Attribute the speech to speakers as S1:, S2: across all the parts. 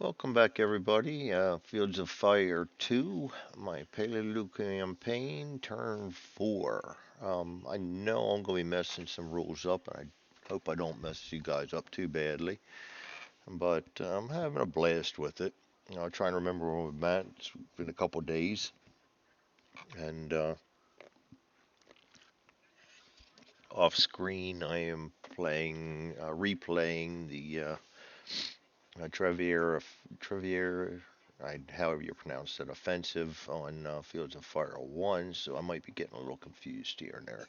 S1: Welcome back, everybody. Fields of Fire 2, my Peleliu campaign, turn 4. I know I'm going to be messing some rules up, and I hope I don't mess you guys up too badly, but I'm having a blast with it. I'm trying to remember where we've met. It's been a couple days, and off screen, I am replaying the Trevier, however you pronounce it, offensive on Fields of Fire 1, so I might be getting a little confused here and there.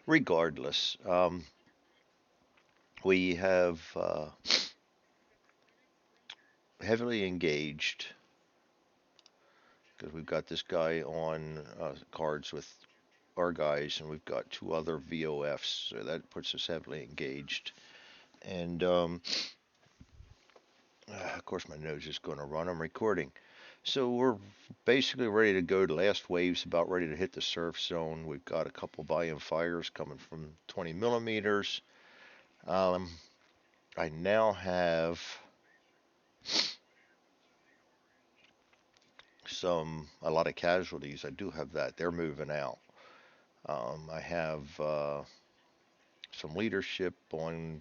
S1: Regardless, we have heavily engaged because we've got this guy on cards with our guys, and we've got two other VOFs, so that puts us heavily engaged. And of course, my nose is going to run. I'm recording. So we're basically ready to go. The last wave's about ready to hit the surf zone. We've got a couple volume fires coming from 20 millimeters. Um, I now have a lot of casualties. I do have that. They're moving out. I have some leadership on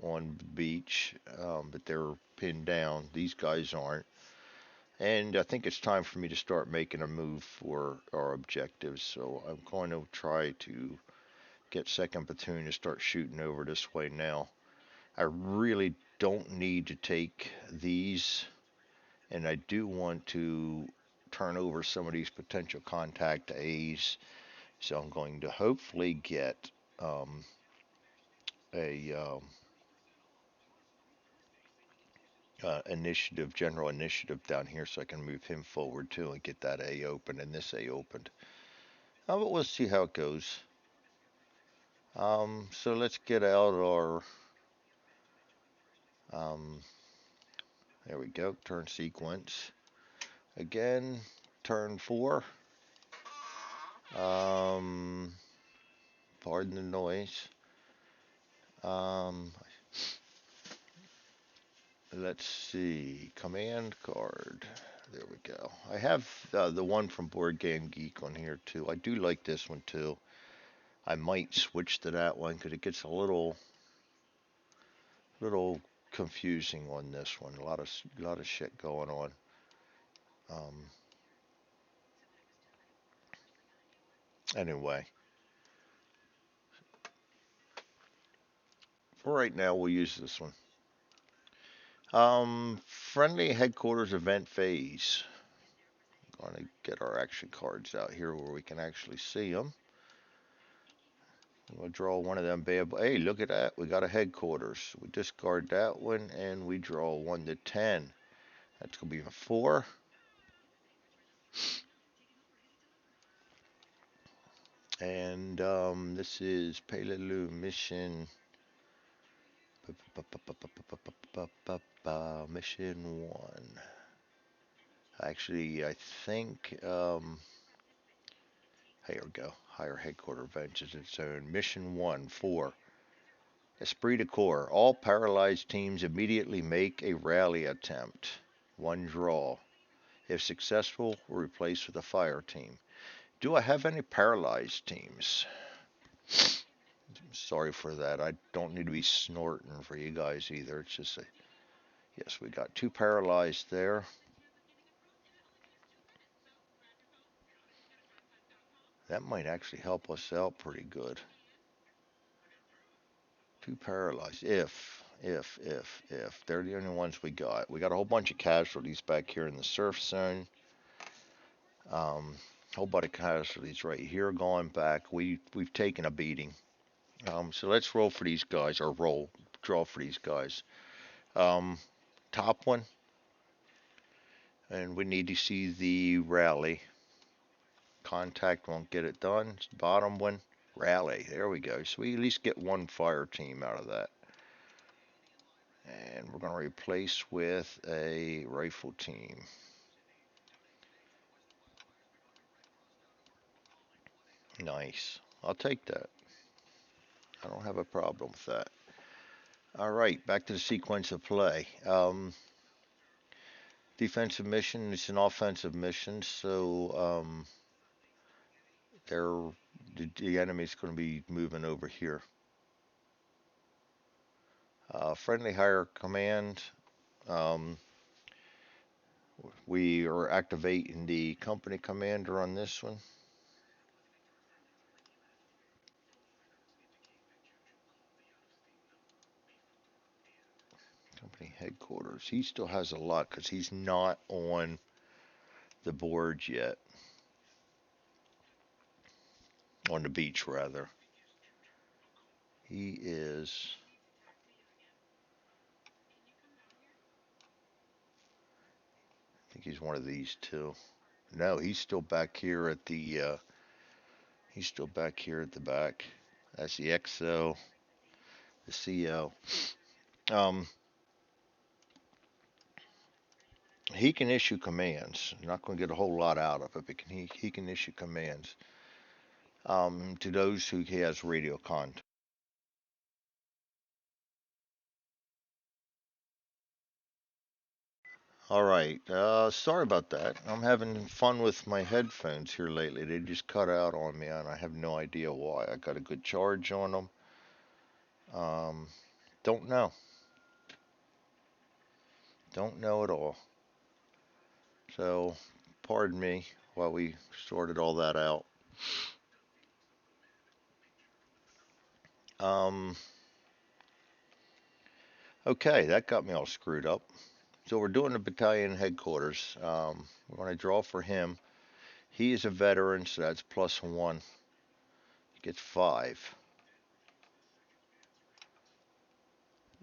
S1: the beach, but they're pinned down. These guys aren't. And I think it's time for me to start making a move for our objectives. So I'm going to try to get second platoon to start shooting over this way now. I really don't need to take these, and I do want to turn over some of these potential contact A's. So I'm going to hopefully get a general initiative down here, so I can move him forward too and get that A open and this A opened. But we'll see how it goes. So let's get out our um, there we go, turn sequence. Again, turn 4. Um, Pardon the noise. Um, let's see. Command card. There we go. I have the one from Board Game Geek on here too. I do like this one too. I might switch to that one because it gets a little confusing on this one. A lot of shit going on. Um, anyway, for right now, we'll use this one. Friendly headquarters event phase. Going to get our action cards out here where we can actually see them. We'll draw one of them bad. Hey, look at that. We got a headquarters. We discard that one and we draw 1 to 10. That's going to be a 4. And this is Peleliu mission. Mission 1. Actually, I think. Here we go. Higher headquarters vengeance its own. Mission 1, 4. Esprit de corps. All paralyzed teams immediately make a rally attempt. One draw. If successful, we're replaced with a fire team. Do I have any paralyzed teams? Sorry for that. I don't need to be snorting for you guys either. It's just a, yes, we got 2 paralyzed there. That might actually help us out pretty good. 2 paralyzed. If. They're the only ones we got. We got a whole bunch of casualties back here in the surf zone. Whole bunch of casualties right here going back. We've taken a beating. So let's roll for these guys, or draw for these guys. Um, Top one, and we need to see the rally. Contact won't get it done. Bottom one, rally. There we go. So we at least get one fire team out of that. And we're going to replace with a rifle team. Nice. I'll take that. I don't have a problem with that. All right, back to the sequence of play. defensive mission. It's an offensive mission, so they're the enemy's going to be moving over here. Friendly higher command. Um, we are activating the company commander on this one. Company headquarters. He still has a lot because he's not on the board yet. On the beach, rather. He is. I think he's one of these two. No, he's still back here at the. He's still back here at the back. That's the XO, the CO. Um, he can issue commands. Not going to get a whole lot out of it, but he can issue commands to those who he has radio contact. All right. Sorry about that. I'm having fun with my headphones here lately. They just cut out on me, and I have no idea why. I got a good charge on them. Um, don't know. Don't know at all. So, pardon me while we sorted all that out. Um, okay, that got me all screwed up. So we're doing the battalion headquarters. We're going to draw for him. He is a veteran, so that's +1. He gets 5.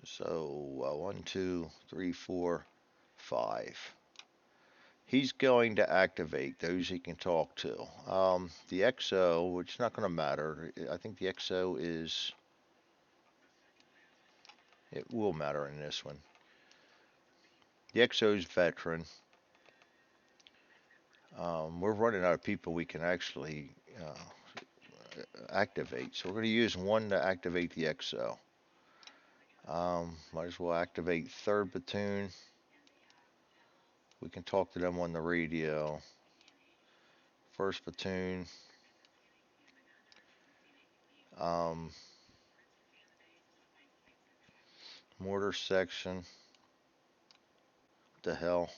S1: So 1, 2, 3, 4, 5. He's going to activate those he can talk to. The XO, which is not going to matter. I think the XO is. It will matter in this one. The XO is veteran. We're running out of people we can actually activate. So we're going to use one to activate the XO. Might as well activate 3rd Platoon. We can talk to them on the radio. 1st Platoon. Um, Mortar Section. What the hell?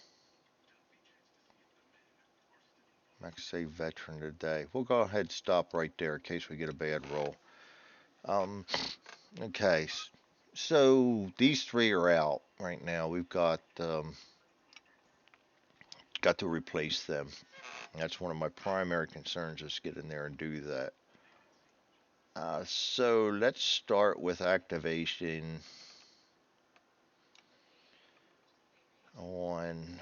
S1: Max say veteran today. We'll go ahead and stop right there in case we get a bad roll. Um, okay. So these three are out right now. We've got to replace them. That's one of my primary concerns is get in there and do that. So let's start with activation on.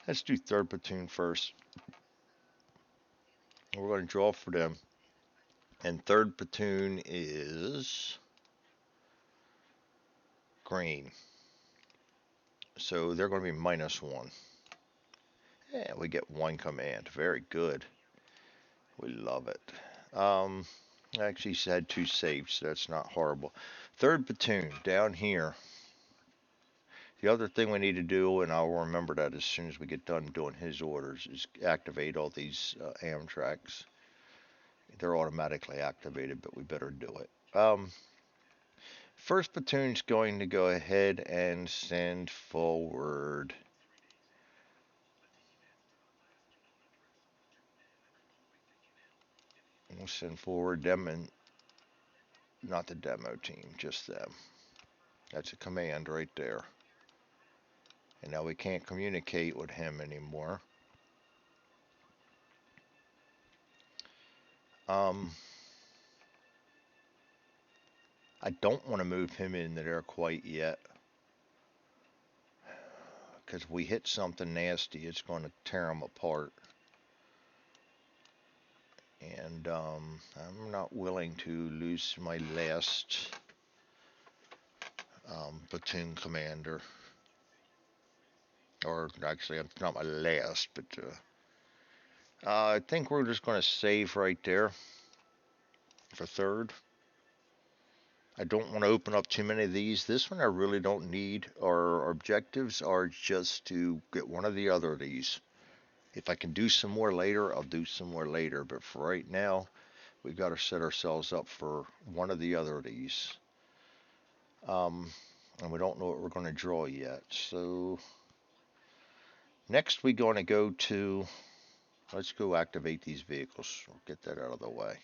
S1: Let's do 3rd Platoon first. We're going to draw for them. And 3rd Platoon is green. So they're going to be -1. Yeah, we get 1 command. Very good. We love it. I actually had 2 saved, so that's not horrible. 3rd Platoon down here. The other thing we need to do, and I'll remember that as soon as we get done doing his orders, is activate all these Amtraks. They're automatically activated, but we better do it. 1st Platoon's going to go ahead and send forward. We'll send forward them and not the demo team, just them. That's a command right there. And now we can't communicate with him anymore. Um, I don't want to move him into there quite yet. Because if we hit something nasty, it's going to tear him apart. And I'm not willing to lose my last platoon commander. Or actually, it's not my last, but I think we're just going to save right there for 3rd. I don't want to open up too many of these. This one I really don't need. Our objectives are just to get one or the other of these. If I can do some more later, I'll do some more later. But for right now, we've got to set ourselves up for one or the other of these. Um, and we don't know what we're going to draw yet. So next we're going to go to, let's go activate these vehicles. We'll get that out of the way.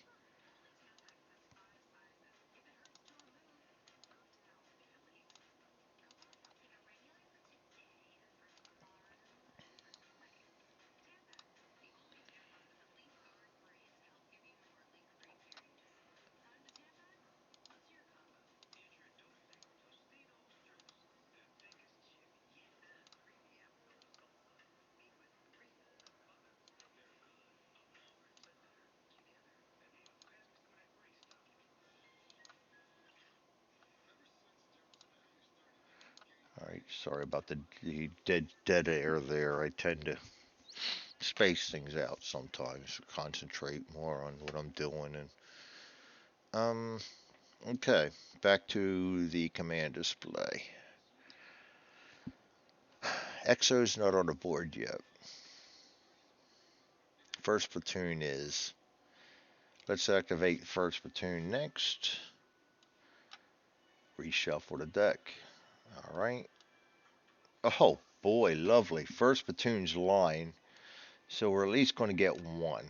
S1: All right, sorry about the dead air there. I tend to space things out sometimes, concentrate more on what I'm doing. And okay, back to the command display. EXO's not on the board yet. First platoon is. Let's activate first platoon next. Reshuffle the deck. All right. Oh boy, lovely. First platoon's line. So we're at least going to get one.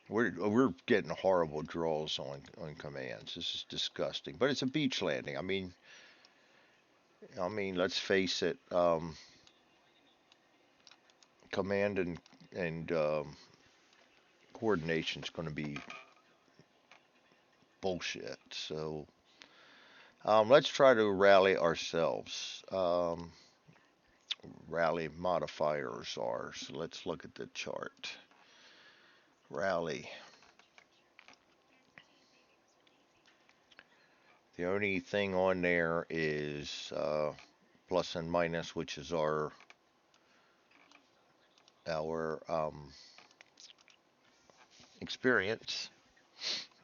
S1: We're getting horrible draws on commands. This is disgusting. But it's a beach landing. I mean, let's face it. Command and coordination is going to be bullshit. So let's try to rally ourselves. Rally modifiers are. So let's look at the chart. Rally. The only thing on there is plus and minus, which is our experience.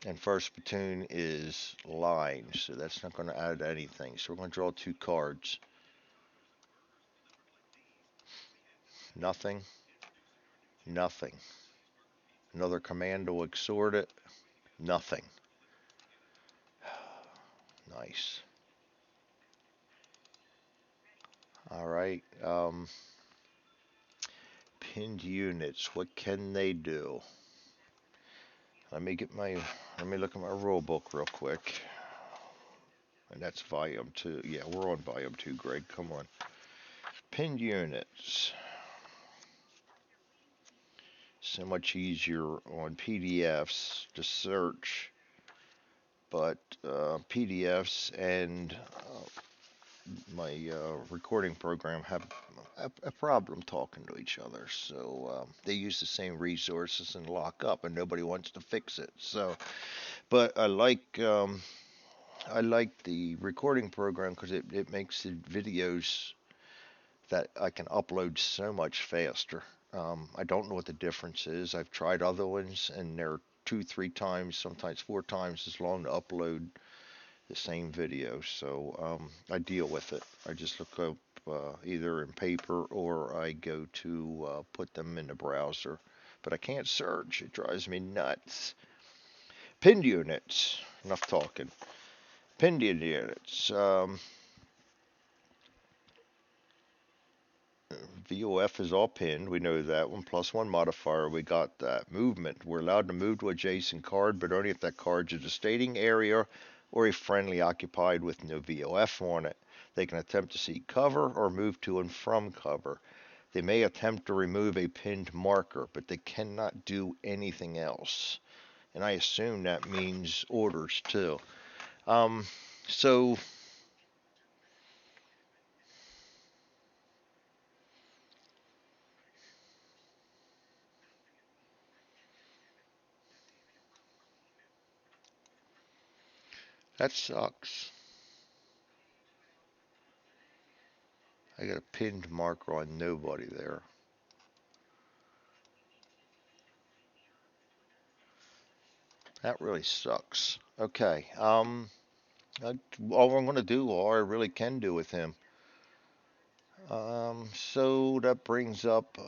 S1: And first platoon is line, so that's not going to add anything. So we're going to draw two cards. Nothing, nothing. Another command will exhort it. Nothing. Nice. All right. Pinned units. What can they do? Let me get my. Let me look at my rule book real quick. And that's volume 2. Yeah, we're on volume 2, Greg. Come on. Pinned units. So much easier on PDFs to search, but PDFs and my recording program have a problem talking to each other. So they use the same resources and lock up, and nobody wants to fix it. So, but I like the recording program because it makes the videos that I can upload so much faster. I don't know what the difference is. I've tried other ones, and they're two, three times, sometimes four times as long to upload the same video. So I deal with it. I just look up either in paper or I go to put them in the browser. But I can't search. It drives me nuts. Pinned units. Enough talking. Pinned units. VOF is all pinned. We know that one. Plus one modifier. We got that. Movement. We're allowed to move to adjacent card, but only if that card's in a staging area or a friendly occupied with no VOF on it. They can attempt to seek cover or move to and from cover. They may attempt to remove a pinned marker, but they cannot do anything else. And I assume that means orders too. Um, so that sucks. I got a pinned marker on nobody there. That really sucks. Okay. All I'm going to do, all I really can do with him. So that brings up,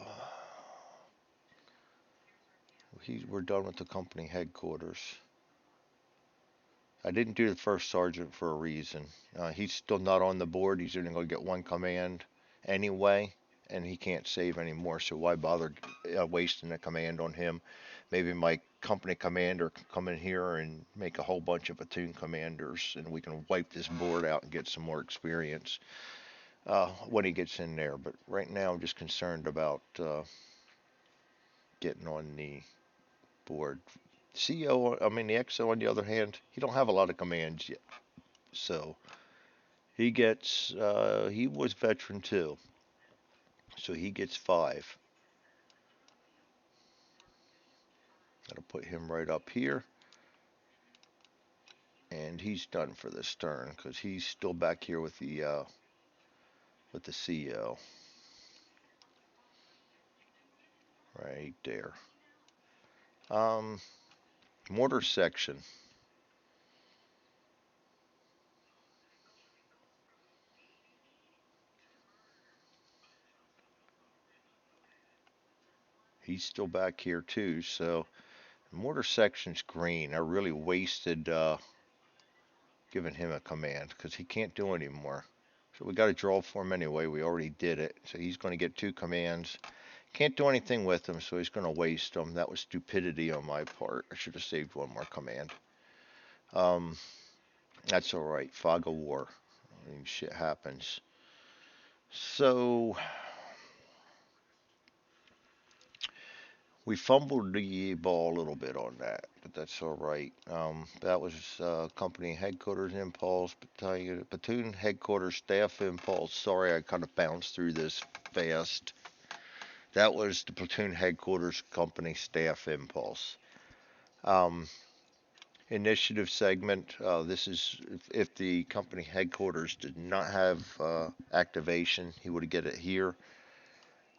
S1: we're done with the company headquarters. I didn't do the first sergeant for a reason. He's still not on the board. He's only going to get one command anyway, and he can't save anymore. So why bother wasting a command on him? Maybe my company commander can come in here and make a whole bunch of platoon commanders, and we can wipe this board out and get some more experience when he gets in there. But right now, I'm just concerned about getting on the board. CO, I mean the XO on the other hand, he don't have a lot of commands yet. So he was veteran too, so he gets 5. That'll put him right up here, and he's done for this turn because he's still back here with the CO right there. Um, Mortar section. He's still back here too, so mortar section's green. I really wasted giving him a command because he can't do anymore. So we got to draw for him anyway. We already did it, so he's going to get 2 commands. Can't do anything with them, so he's going to waste them. That was stupidity on my part. I should have saved one more command. Um, that's all right. Fog of war. I mean, shit happens. So we fumbled the ball a little bit on that, but that's all right. That was company headquarters impulse, battalion, platoon headquarters staff impulse. Sorry, I kind of bounced through this fast. That was the platoon headquarters company staff impulse. Um, Initiative segment. This is if the company headquarters did not have activation, he would get it here,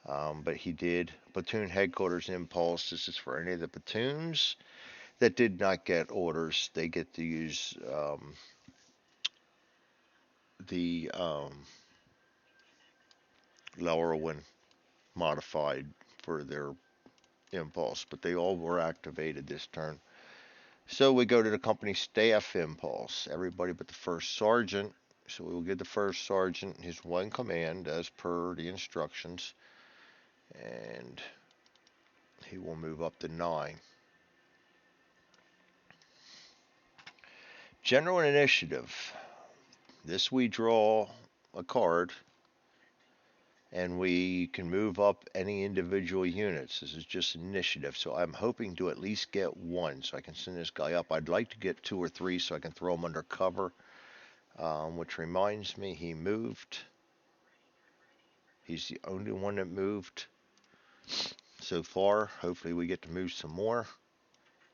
S1: but he did. Platoon headquarters impulse. This is for any of the platoons that did not get orders. They get to use the Lowerwin modified for their impulse, but they all were activated this turn. So we go to the company staff impulse. Everybody but the first sergeant. So we will give the first sergeant his one command as per the instructions, and he will move up to 9. General initiative. This we draw a card, and we can move up any individual units. This is just initiative, so I'm hoping to at least get 1, so I can send this guy up. I'd like to get 2 or 3, so I can throw him under cover. Which reminds me, he moved. He's the only one that moved so far. Hopefully we get to move some more.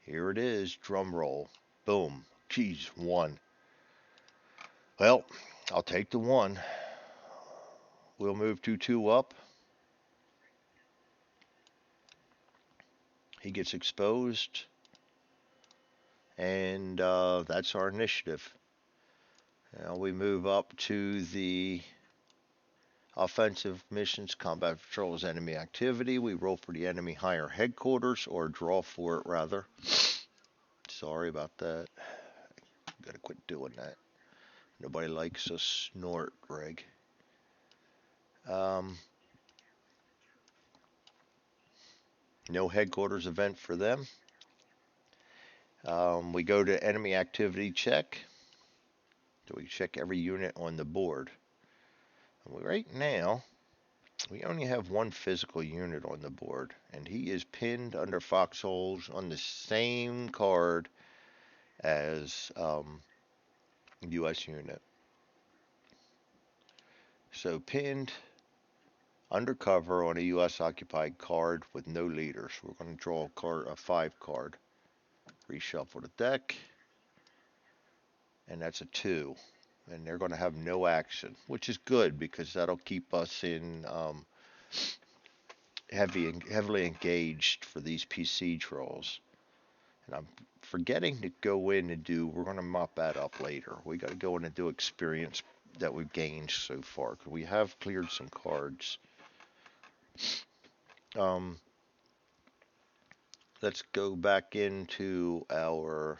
S1: Here it is, drum roll. Boom. Geez, 1. Well, I'll take the 1. We'll move 2-2 up. He gets exposed. And that's our initiative. Now we move up to the offensive missions, combat patrols, enemy activity. We roll for the enemy higher headquarters, or draw for it rather. Sorry about that. Gotta quit doing that. Nobody likes a snort, Greg. Um, no headquarters event for them. We go to enemy activity check. So we check every unit on the board. And right now, we only have 1 physical unit on the board, and he is pinned under foxholes on the same card as U.S. unit. So pinned undercover on a U.S. occupied card with no leaders. We're going to draw a 5 card. Reshuffle the deck, and that's a 2. And they're going to have no action, which is good because that'll keep us in heavily engaged for these PC draws. And I'm forgetting to go in and do, we're going to mop that up later. We got to go in and do experience that we've gained so far. 'Cause we have cleared some cards. Um, let's go back into our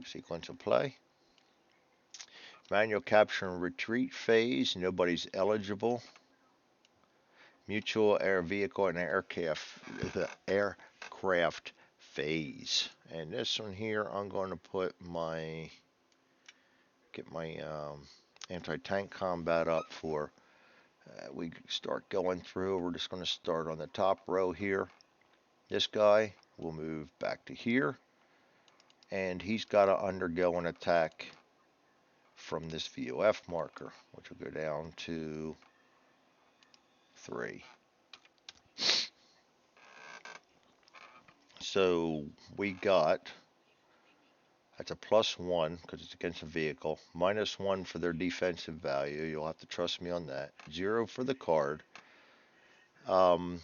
S1: sequence of play. Manual capture and retreat phase. Nobody's eligible. Mutual air vehicle and aircraft phase. And this one here, I'm going to put my get my anti-tank combat up for. We start going through. We're just going to start on the top row here. This guy will move back to here, and he's got to undergo an attack from this VOF marker, which will go down to 3. So we got, that's a +1 because it's against a vehicle, -1 for their defensive value. You'll have to trust me on that. 0 for the card. So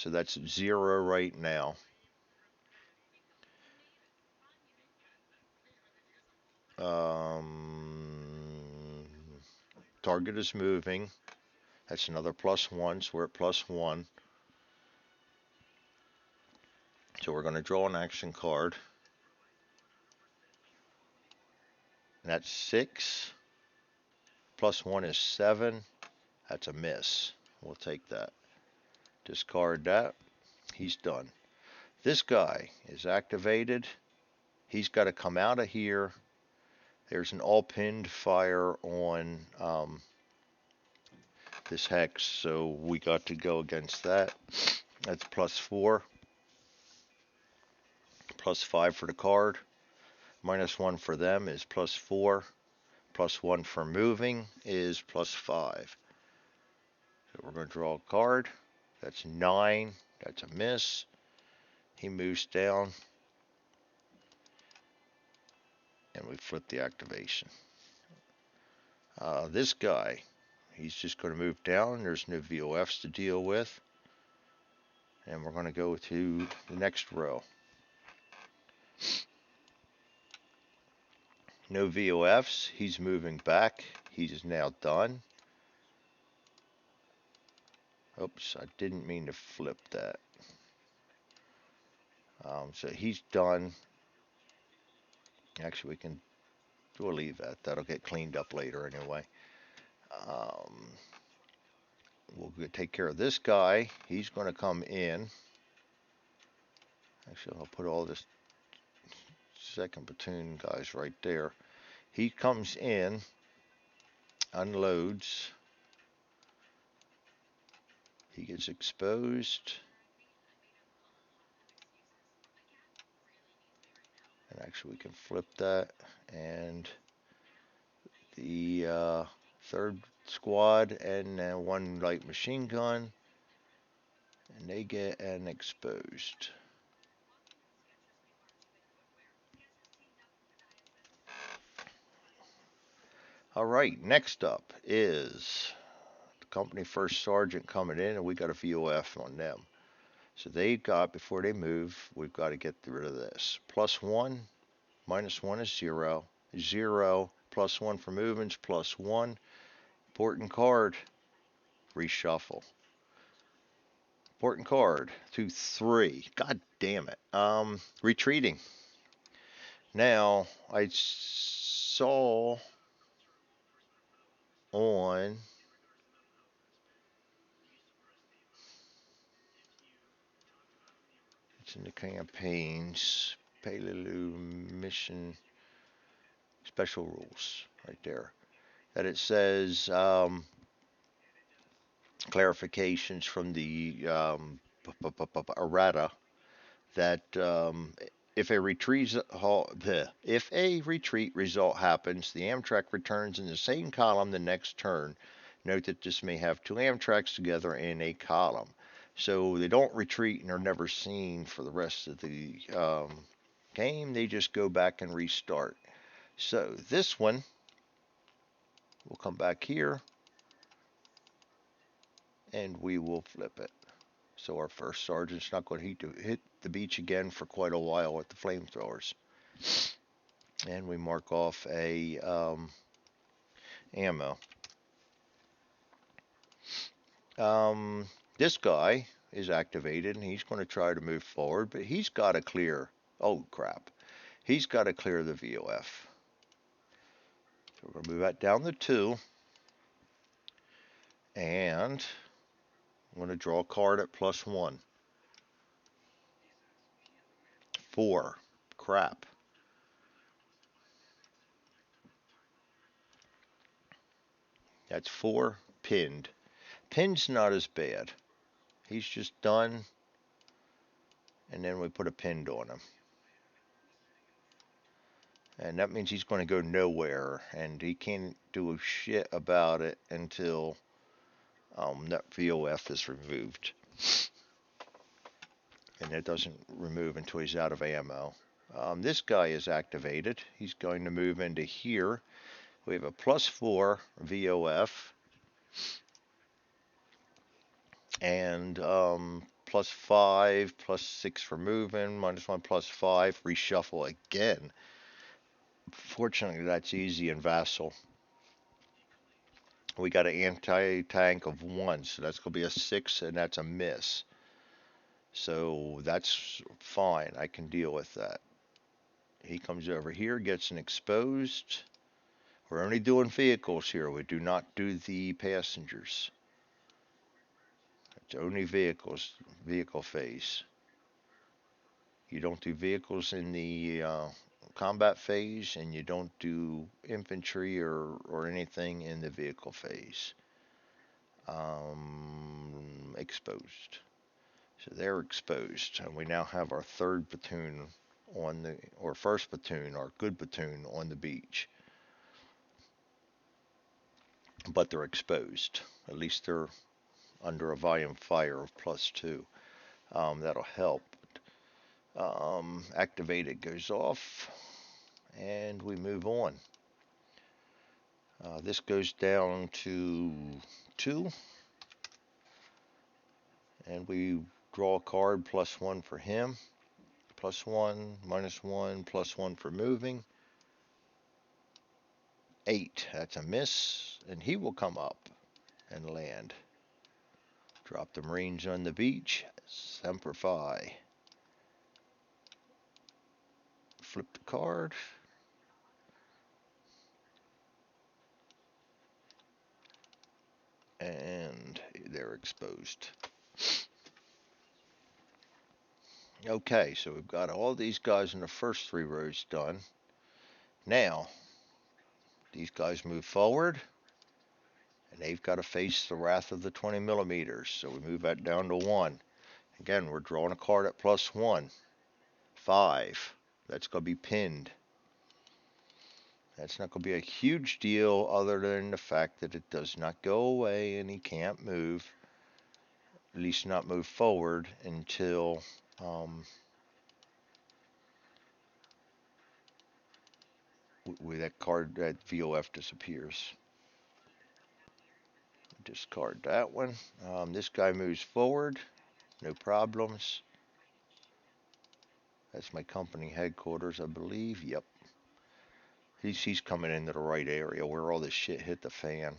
S1: that's 0 right now. Target is moving. That's another +1, so we're at +1. So we're going to draw an action card. And that's 6. +1 is 7. That's a miss. We'll take that. Discard that. He's done. This guy is activated. He's got to come out of here. There's an all-pinned fire on this hex, so we got to go against that. That's +4. +5 for the card. -1 for them is +4. +1 for moving is +5. So we're going to draw a card. That's 9. That's a miss. He moves down. And we flip the activation. This guy, he's just going to move down. There's no VOFs to deal with. And we're going to go to the next row. No VOFs. He's moving back. He's now done. Oops, I didn't mean to flip that. So he's done. Actually, we'll leave that. That'll get cleaned up later anyway. We'll take care of this guy. He's going to come in. Actually, I'll put all this second platoon guys right there. He comes in, unloads. He gets exposed. And actually, we can flip that. And the third squad and one light machine gun. And they get an exposed. All right, next up is the company first sergeant coming in, and we got a VOF on them. So they got, before they move, we've got to get rid of this. +1, -1 is 0. 0, +1 for movements, +1. Important card, reshuffle. Important card, 2, 3. God damn it. Retreating. Now, I saw on it's in the campaigns, Peleliu mission special rules right there, that it says clarifications from the errata that if a retreat result happens, the Amtrak returns in the same column the next turn. Note that this may have 2 Amtraks together in a column. So they don't retreat and are never seen for the rest of the game. They just go back and restart. So this one, we'll come back here and we will flip it. So our first sergeant's not going to hit the beach again for quite a while with the flamethrowers. And we mark off a ammo. Um, this guy is activated and he's going to try to move forward, but he's got to clear. Oh crap! He's got to clear the VOF. So we're going to move that down to 2, and I'm going to draw a card at +1. 4. Crap. That's 4 pinned. Pin's not as bad. He's just done, and then we put a pinned on him. And that means he's going to go nowhere, and he can't do a shit about it until that VOF is removed. And it doesn't remove until he's out of ammo. This guy is activated. He's going to move into here. We have a +4 VOF and +5, +6 for moving, -1, +5, reshuffle again. Fortunately, that's easy in Vassal. We got an anti-tank of 1, so that's going to be a 6, and that's a miss. So that's fine. I can deal with that. He comes over here, gets an exposed. We're only doing vehicles here. We do not do the passengers. It's only vehicles, vehicle phase. You don't do vehicles in the combat phase, and you don't do infantry or anything in the vehicle phase. Exposed. So they're exposed, and we now have our third platoon on the, or first platoon, our good platoon on the beach. But they're exposed. At least they're under a volume fire of +2. That'll help. Activated goes off, and we move on. This goes down to 2, and we draw a card +1 for him. +1, -1, +1 for moving. 8, that's a miss, and he will come up and land. Drop the Marines on the beach. Semper Fi. Flip the card. And they're exposed. Okay, so we've got all these guys in the first 3 rows done. Now, these guys move forward, and they've got to face the wrath of the 20 millimeters. So we move that down to 1. Again, we're drawing a card at +1. 5. That's going to be pinned. That's not going to be a huge deal other than the fact that it does not go away and he can't move, at least not move forward until that card, that VOF disappears. Discard that one. This guy moves forward, no problems. That's my company headquarters, I believe. Yep. He's coming into the right area where all this shit hit the fan.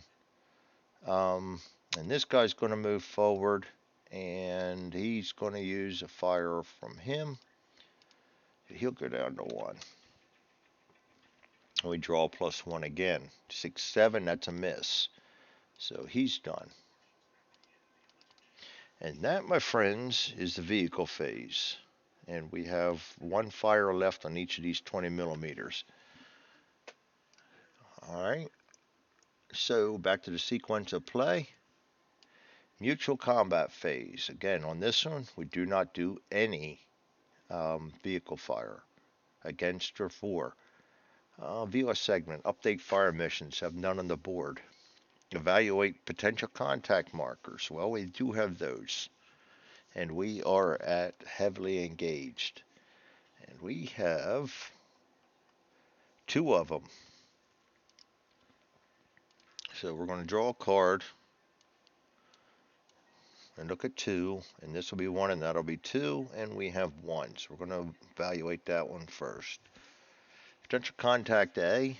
S1: And this guy's going to move forward, and he's going to use a fire from him. He'll go down to 1. We draw +1 again. 6, 7, that's a miss. So he's done. And that, my friends, is the vehicle phase. And we have 1 fire left on each of these 20 millimeters. Alright. So back to the sequence of play. Mutual combat phase. Again, on this one, we do not do any vehicle fire. Against or for. View a segment. Update fire missions. Have none on the board. Evaluate potential contact markers. Well, we do have those. And we are at heavily engaged. And we have 2 of them. So we're going to draw a card. and look at 2, and this will be 1, and that'll be 2, and we have 1. So we're going to evaluate that one first. Potential contact A.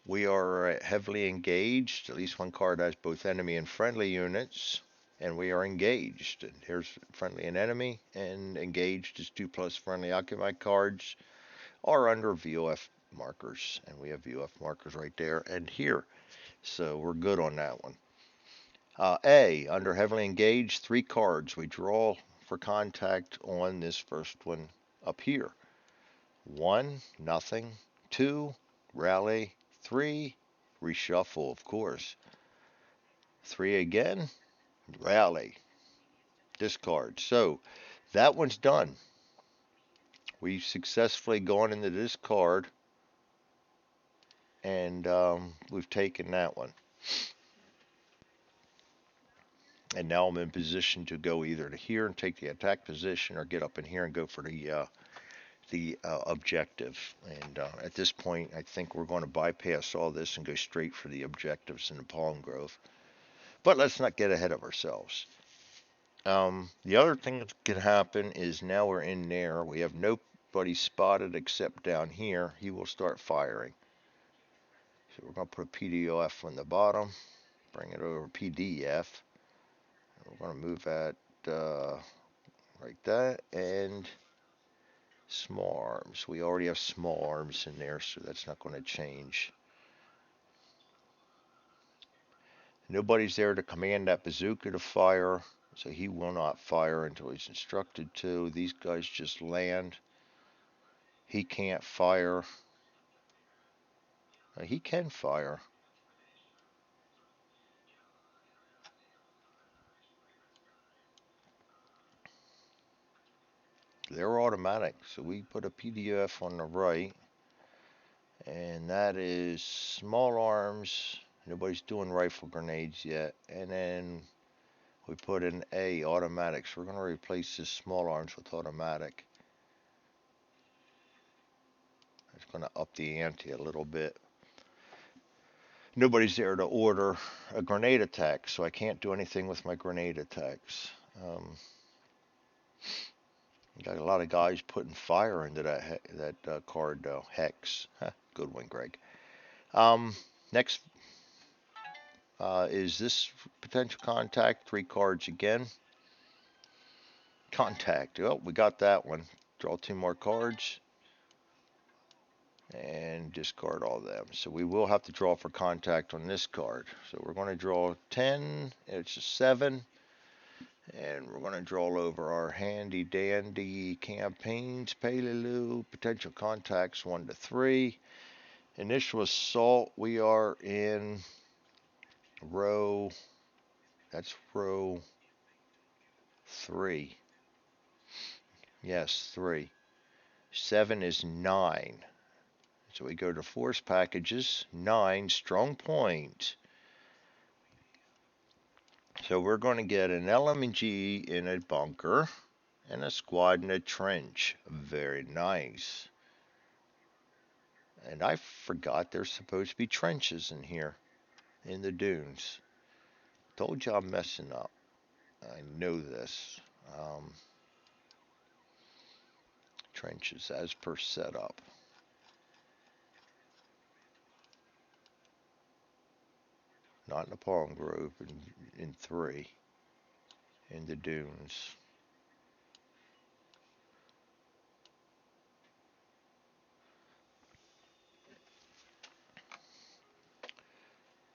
S1: We are heavily engaged. At least one card has both enemy and friendly units, and we are engaged. And here's friendly and enemy, and engaged is 2+ friendly occupied cards are under VOF markers, and we have VOF markers right there and here. So we're good on that one. A, under heavily engaged, 3 cards. We draw for contact on this first one up here. 1, nothing. 2, rally. 3, reshuffle, of course. 3 again, rally, discard. So that one's done. We've successfully gone into this card, and we've taken that one. And now I'm in position to go either to here and take the attack position, or get up in here and go for the objective. And at this point, I think we're going to bypass all this and go straight for the objectives in the palm grove. But let's not get ahead of ourselves. The other thing that can happen is now we're in there. We have nobody spotted except down here. He will start firing. So we're going to put a PDOF on the bottom, bring it over PDF. We're going to move that like that, and small arms. We already have small arms in there, so that's not going to change. Nobody's there to command that bazooka to fire, so he will not fire until he's instructed to. These guys just land. He can't fire. He can fire. They're automatic, so we put a PDF on the right, and that is small arms. Nobody's doing rifle grenades yet, and then we put an A, automatic. So we're going to replace this small arms with automatic. It's going to up the ante a little bit. Nobody's there to order a grenade attack, so I can't do anything with my grenade attacks. Got a lot of guys putting fire into that card, though. Hex. Good one, Greg. Next is this potential contact. 3 cards again. Contact. Oh, we got that one. Draw 2 more cards. And discard all of them. So we will have to draw for contact on this card. So we're going to draw 10. It's a 7. And we're going to draw over our handy dandy campaigns. Peleliu. Potential contacts 1 to 3. Initial assault. We are in row. That's row 3. Yes, 3. 7 is 9. So we go to force packages. 9, strong point. So we're going to get an LMG in a bunker and a squad in a trench. Very nice. And I forgot there's supposed to be trenches in here in the dunes. Told you I'm messing up. I know this. Trenches as per setup. Not in the palm grove, in 3. In the dunes.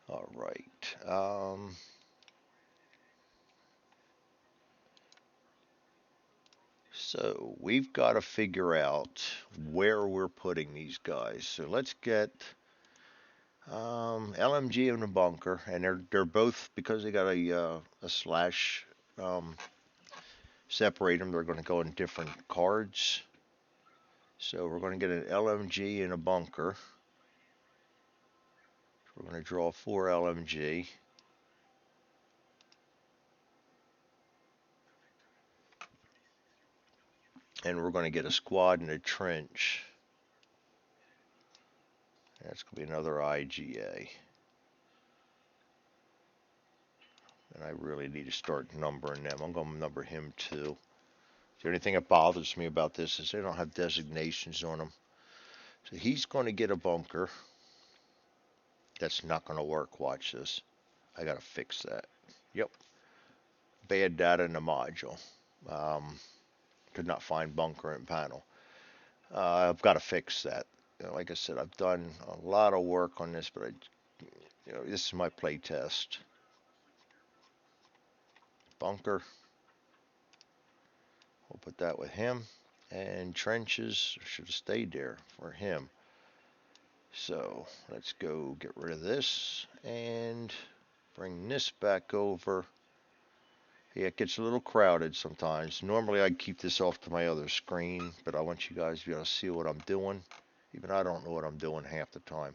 S1: All right. So we've got to figure out where we're putting these guys. So let's get LMG in the bunker, and they're both, because they got a slash separate them. They're going to go in different cards. So we're going to get an LMG in a bunker. We're going to draw 4 LMG. And we're going to get a squad in a trench. That's going to be another IGA. And I really need to start numbering them. I'm going to number him too. The only thing that bothers me about this is they don't have designations on them. So he's going to get a bunker. That's not going to work. Watch this. I got to fix that. Yep. Bad data in the module. Could not find bunker and panel. I've got to fix that. Like I said, I've done a lot of work on this, but this is my play test. Bunker. We'll put that with him. And trenches should have stayed there for him. So let's go get rid of this and bring this back over. Yeah, it gets a little crowded sometimes. Normally I'd keep this off to my other screen, but I want you guys to be able to see what I'm doing. Even I don't know what I'm doing half the time.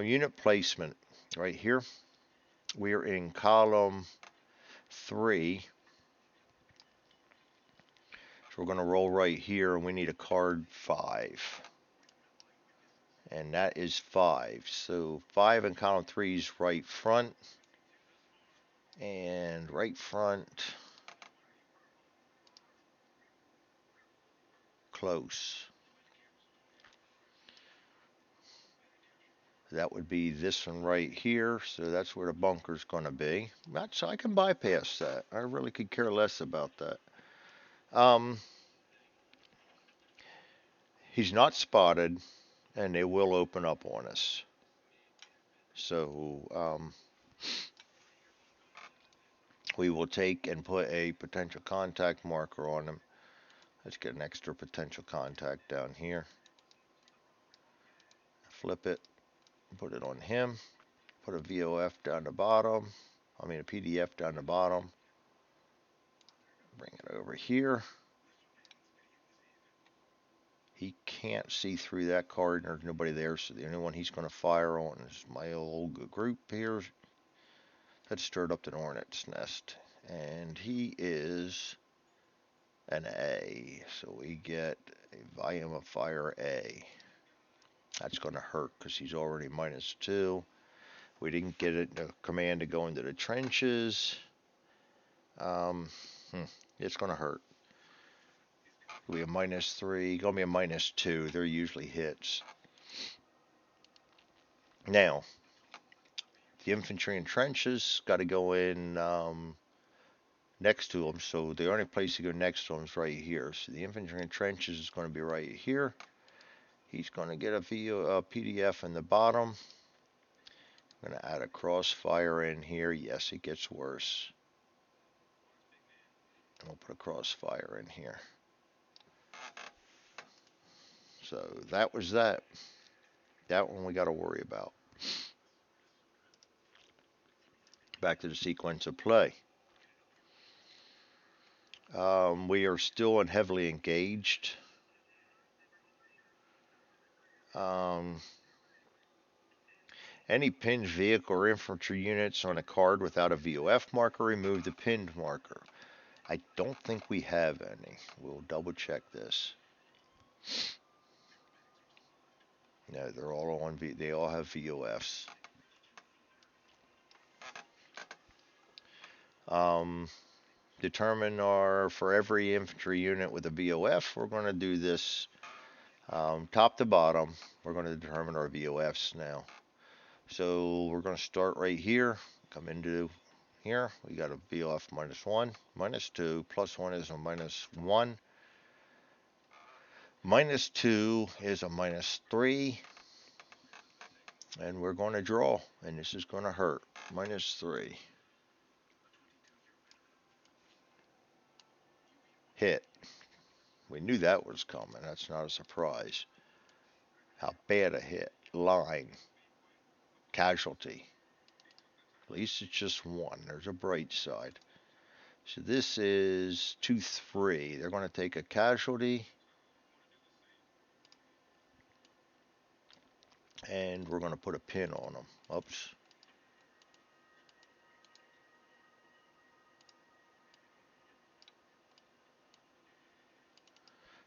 S1: Unit placement right here. We are in column 3. So we're going to roll right here, and we need a card 5. And that is 5. So 5 in column 3 is right front. And right front, close. That would be this one right here. So that's where the bunker's going to be. So I can bypass that. I really could care less about that. He's not spotted, and they will open up on us. So we will take and put a potential contact marker on him. Let's get an extra potential contact down here. Flip it, put it on him. Put a VOF down the bottom. I mean a PDF down the bottom. Bring it over here. He can't see through that card, and there's nobody there, so the only one he's going to fire on is my old group here. That stirred up the hornet's nest. And he is an A. So we get a volume of fire A. That's going to hurt because he's already -2. We didn't get it a command to go into the trenches. It's going to hurt. We have -3. Going to be a -2. They're usually hits. Now, the infantry and trenches got to go in next to them. So the only place to go next to them is right here. So the infantry and trenches is going to be right here. He's going to get a PDF in the bottom. I'm going to add a crossfire in here. Yes, it gets worse. And we'll put a crossfire in here. So that was that. That one we got to worry about. Back to the sequence of play. We are still heavily engaged. Any pinned vehicle or infantry units on a card without a VOF marker, remove the pinned marker. I don't think we have any. We'll double check this. No, they're all on they all have VOFs. Determine for every infantry unit with a VOF, we're going to do this top to bottom. We're going to determine our VOFs now. So we're going to start right here, come into here. We got a VOF -1, -2, +1 is a -1. -2 is a -3. And we're going to draw, and this is going to hurt. -3. Hit. We knew that was coming. That's not a surprise. How bad a hit. Line. Casualty. At least it's just one. There's a bright side. So this is 2-3. They're going to take a casualty. And we're going to put a pin on them. Oops.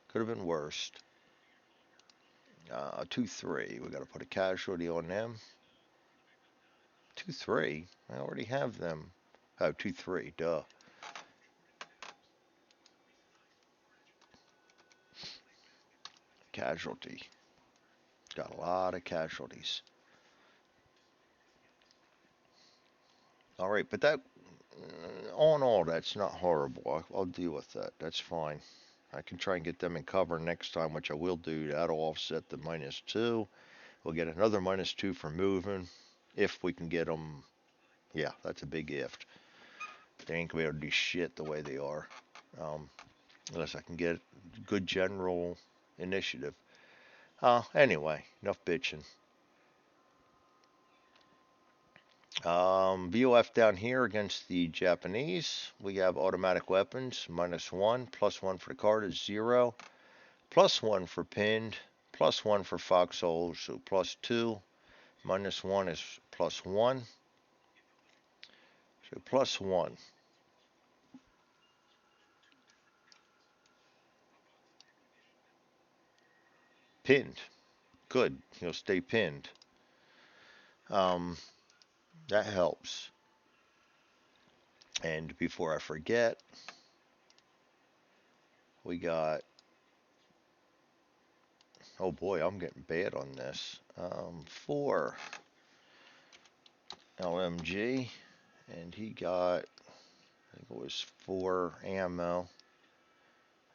S1: Could have been worse. 2-3. We got to put a casualty on them. 2-3. I already have them. Oh, 2-3, duh. Casualty. Got a lot of casualties. All right, but that, all in all, that's not horrible. I'll deal with that. That's fine. I can try and get them in cover next time, which I will do. That'll offset the -2. We'll get another -2 for moving, if we can get them. Yeah, that's a big if. They ain't gonna be able to do shit the way they are, um, unless I can get good general initiative. Anyway, enough bitching. VOF down here against the Japanese. We have automatic weapons, -1, +1 for the card is 0, +1 for pinned, +1 for foxholes, so +2, -1 is +1, so +1. Pinned, good, he'll stay pinned. Um, that helps. And before I forget, we got, oh boy, I'm getting bad on this. 4 LMG, and he got, I think it was 4 ammo,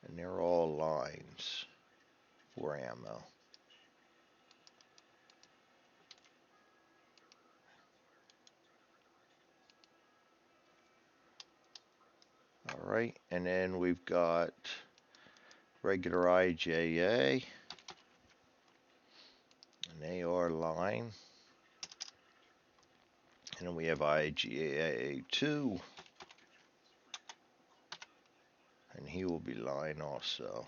S1: and they're all lines. 4 ammo. All right, and then we've got regular IJA, an AR line, and then we have IGA 2, and he will be line also.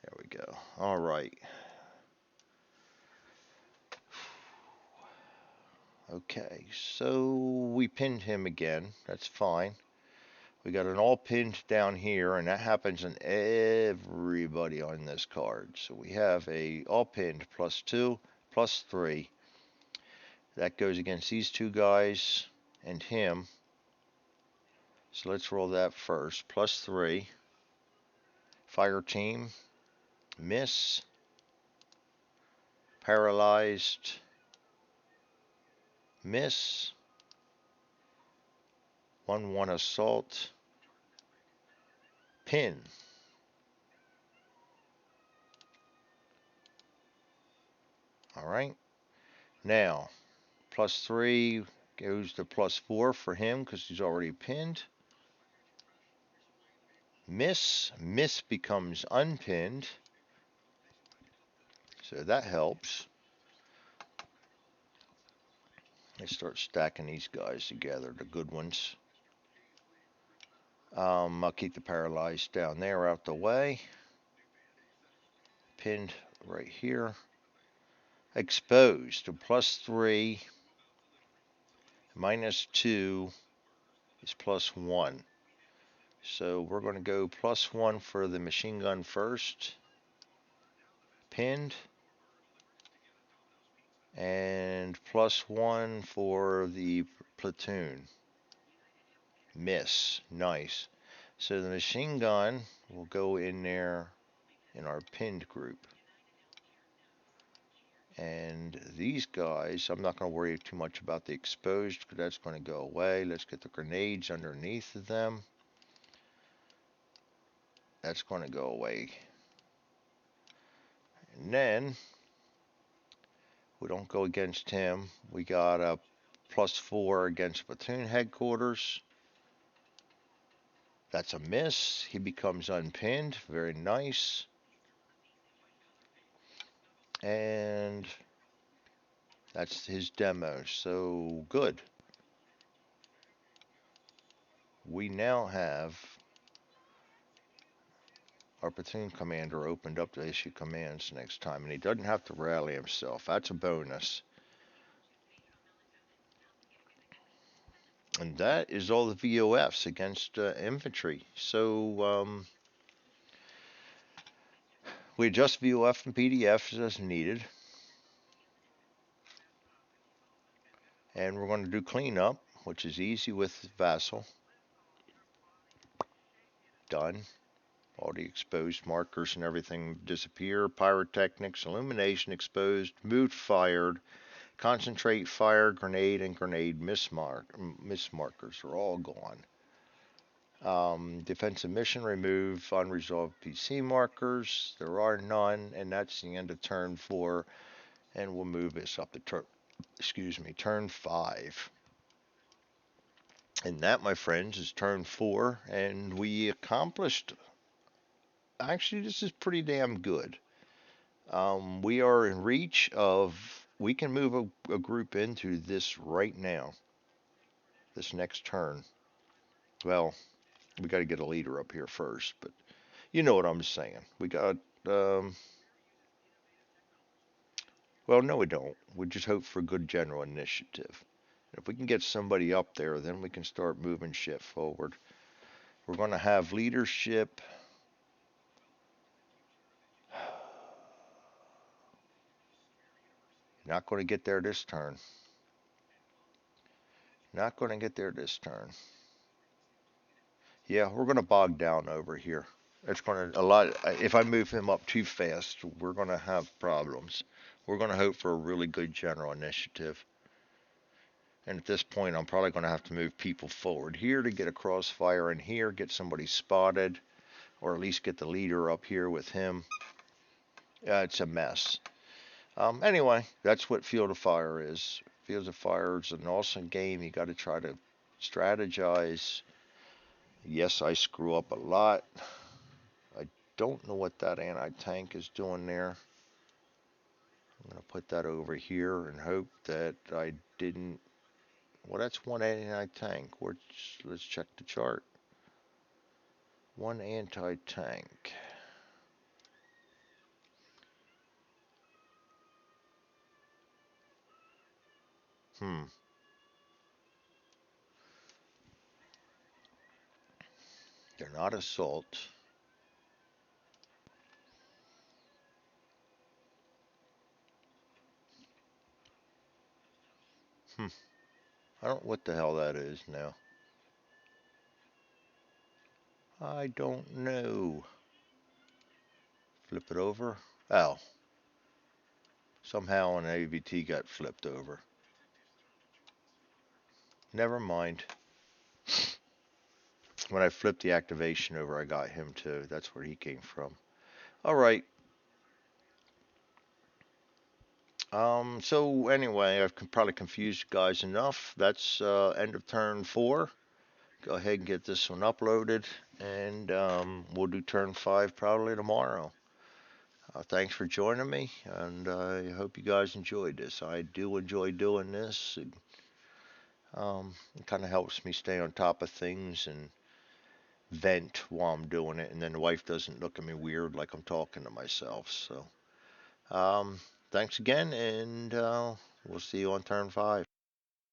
S1: There we go. All right. Okay, so we pinned him again. That's fine. We got an all pinned down here, and that happens in everybody on this card. So we have a all pinned +2, +3. That goes against these two guys and him. So let's roll that first. +3. Fire team. Miss. Paralyzed. Miss. 1-1 assault. Pin. All right. Now, +3 goes to +4 for him because he's already pinned. Miss. Miss becomes unpinned. So that helps. Let's start stacking these guys together, the good ones. I'll keep the paralyzed down there out the way. Pinned right here. Exposed to +3. -2 is +1. So we're going to go +1 for the machine gun first. Pinned. And +1 for the platoon. Miss. Nice. So the machine gun will go in there in our pinned group. And these guys, I'm not going to worry too much about the exposed because that's going to go away. Let's get the grenades underneath of them. That's going to go away. And then we don't go against him. We got a +4 against platoon headquarters. That's a miss. He becomes unpinned. Very nice. And that's his demo. So good. We now have our platoon commander opened up to issue commands next time, and he doesn't have to rally himself. That's a bonus. And that is all the VOFs against infantry. So we adjust VOF and PDFs as needed. And we're going to do cleanup. which is easy with Vassal. Done. All the exposed markers and everything disappear. Pyrotechnics, illumination exposed, mood fired, concentrate fire, grenade, and grenade miss markers are all gone. Defensive mission, remove unresolved PC markers. There are none, and that's the end of turn 4. And we'll move this up to turn 5. And that, my friends, is turn 4, and we accomplished. Actually, this is pretty damn good. We are in reach of. We can move a group into this right now. This next turn. Well, we got to get a leader up here first, but you know what I'm saying. We got. Um, well, no, we don't. We just hope for good general initiative. If we can get somebody up there, then we can start moving shit forward. We're going to have leadership. Not going to get there this turn. Not going to get there this turn. Yeah, we're going to bog down over here. It's going to a lot. If I move him up too fast, we're going to have problems. We're going to hope for a really good general initiative. And at this point, I'm probably going to have to move people forward here to get a crossfire in here, get somebody spotted, or at least get the leader up here with him. It's a mess. Anyway, that's what Field of Fire is. Field of Fire is an awesome game. You got to try to strategize. Yes, I screw up a lot. I don't know what that anti-tank is doing there. I'm going to put that over here and hope that I didn't. Well, that's one anti-tank. Let's check the chart. One anti-tank. Hmm. They're not assault. Hmm. I don't know what the hell that is now. I don't know. Flip it over. Oh. Somehow an AVT got flipped over. Never mind. When I flipped the activation over, I got him too. That's where he came from. All right. So anyway, I've probably confused you guys enough. That's end of turn 4. Go ahead and get this one uploaded, and we'll do turn 5 probably tomorrow. Thanks for joining me, and I hope you guys enjoyed this. I do enjoy doing this. It kind of helps me stay on top of things and vent while I'm doing it, and then the wife doesn't look at me weird like I'm talking to myself. So, thanks again, and we'll see you on turn 5.